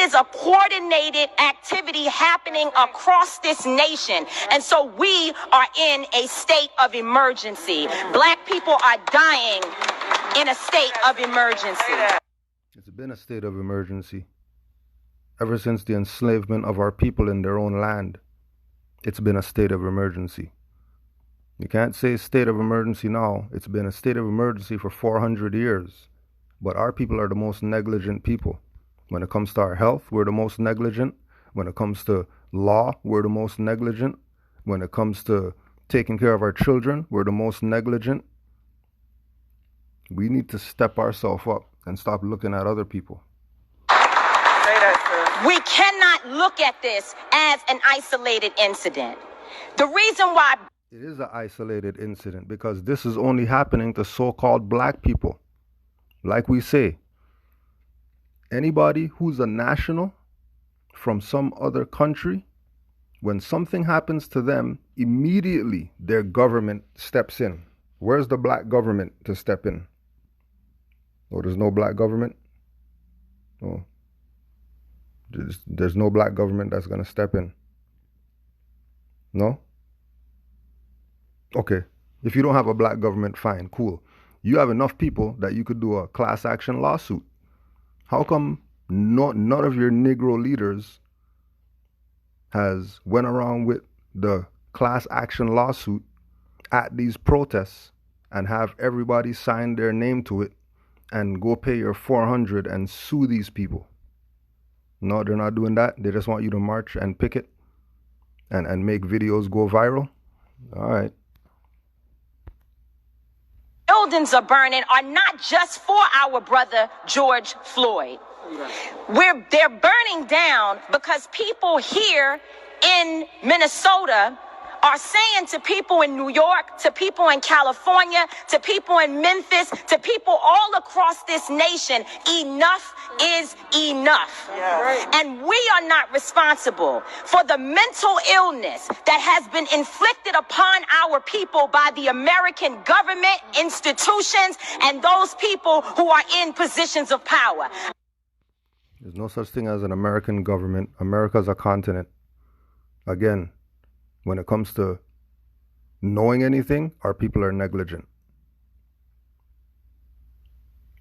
is a coordinated activity happening across this nation. And so we are in a state of emergency. Black people are dying in a state of emergency. It's been a state of emergency ever since the enslavement of our people in their own land. It's been a state of emergency. You can't say state of emergency now. It's been a state of emergency for 400 years. But our people are the most negligent people. When it comes to our health, we're the most negligent. When it comes to law, we're the most negligent. When it comes to taking care of our children, we're the most negligent. We need to step ourselves up and stop looking at other people. We cannot look at this as an isolated incident. The reason why it is an isolated incident because this is only happening to so-called black people. Like we say, anybody who's a national from some other country, when something happens to them, immediately their government steps in. Where's the black government to step in? Oh, there's no black government? Oh, there's no black government that's going to step in. No? Okay. If you don't have a black government, fine, cool. You have enough people that you could do a class action lawsuit. How come none of your Negro leaders has went around with the class action lawsuit at these protests and have everybody sign their name to it and go pay your $400 and sue these people? No, they're not doing that. They just want you to march and picket and make videos go viral. All right. Buildings are burning are not just for our brother George Floyd. They're burning down because people here in Minnesota are saying to people in New York, to people in California, to people in Memphis, to people all across this nation, enough is enough. Yeah. And we are not responsible for the mental illness that has been inflicted upon our people by the American government, institutions, and those people who are in positions of power. There's no such thing as an American government. America's a continent. Again, when it comes to knowing anything, our people are negligent.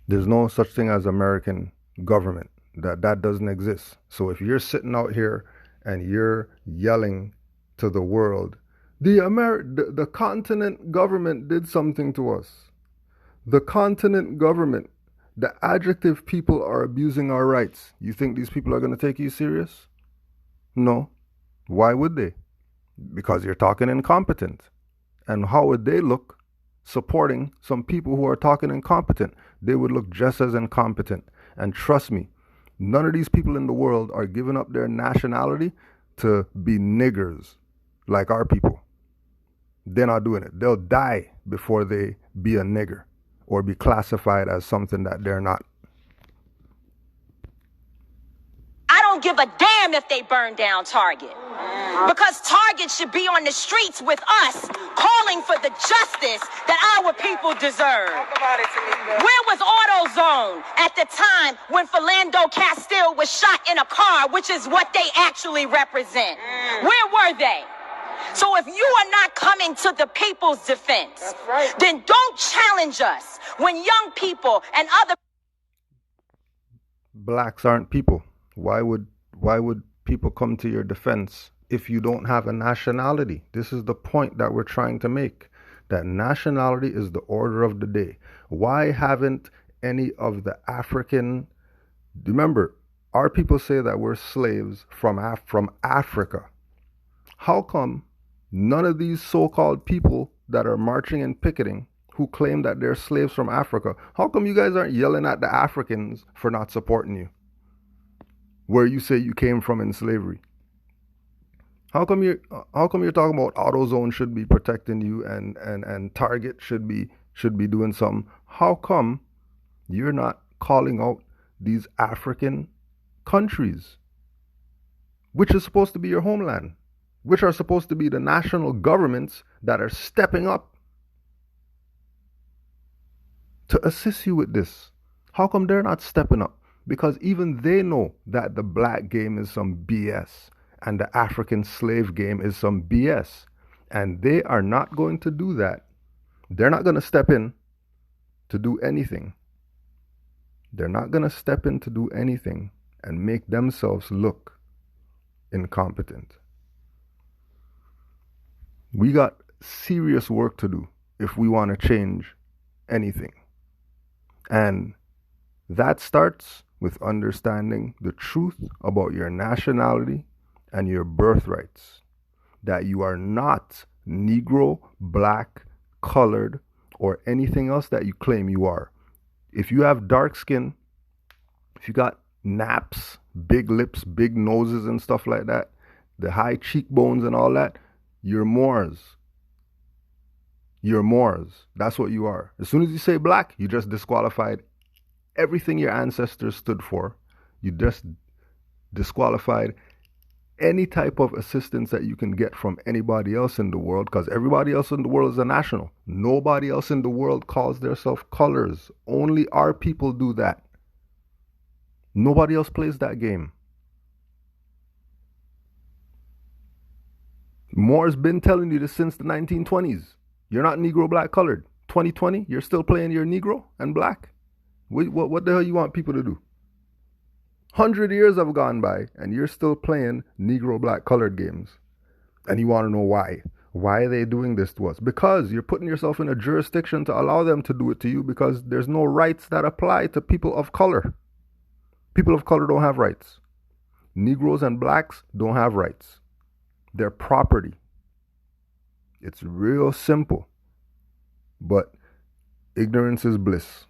There's no such thing as American government. That doesn't exist. So if you're sitting out here and you're yelling to the world, the continent government did something to us. The continent government, the adjective people are abusing our rights. You think these people are going to take you serious? No. Why would they? Because you're talking incompetent. And how would they look supporting some people who are talking incompetent? They would look just as incompetent. And trust me, none of these people in the world are giving up their nationality to be niggers like our people. They're not doing it. They'll die before they be a nigger or be classified as something that they're not. I don't give a damn if they burn down Target. Because Target should be on the streets with us, calling for the justice that our people deserve. Where was AutoZone at the time when Philando Castile was shot in a car, which is what they actually represent? Where were they? So if you are not coming to the people's defense, then don't challenge us when young people and other blacks aren't people. Why would people come to your defense if you don't have a nationality? This is the point that we're trying to make, that nationality is the order of the day. Why haven't any of the African, remember, our people say that we're slaves from Africa. How come none of these so-called people that are marching and picketing who claim that they're slaves from Africa, how come you guys aren't yelling at the Africans for not supporting you, where you say you came from in slavery? How come you're talking about AutoZone should be protecting you and Target should be doing something? How come you're not calling out these African countries, which is supposed to be your homeland, which are supposed to be the national governments that are stepping up to assist you with this? How come they're not stepping up? because even they know that the black game is some BS and the African slave game is some BS. And they are not going to do that. They're not going to step in to do anything. They're not going to step in to do anything and make themselves look incompetent. We got serious work to do if we want to change anything. And that starts with understanding the truth about your nationality and your birthrights. That you are not Negro, black, colored, or anything else that you claim you are. If you have dark skin, if you got naps, big lips, big noses and stuff like that, the high cheekbones and all that, you're Moors. You're Moors. That's what you are. As soon as you say black, you just disqualified everything your ancestors stood for. You just disqualified any type of assistance that you can get from anybody else in the world, because everybody else in the world is a national. Nobody else in the world calls themselves colors. Only our people do that. Nobody else plays that game. Moore's been telling you this since the 1920s. You're not Negro, black, colored. 2020, you're still playing your Negro and black? What the hell you want people to do? 100 years have gone by and you're still playing Negro, black, colored games. And you want to know why. Why are they doing this to us? Because you're putting yourself in a jurisdiction to allow them to do it to you, because there's no rights that apply to people of color. People of color don't have rights. Negroes and blacks don't have rights. They're property. It's real simple. But ignorance is bliss.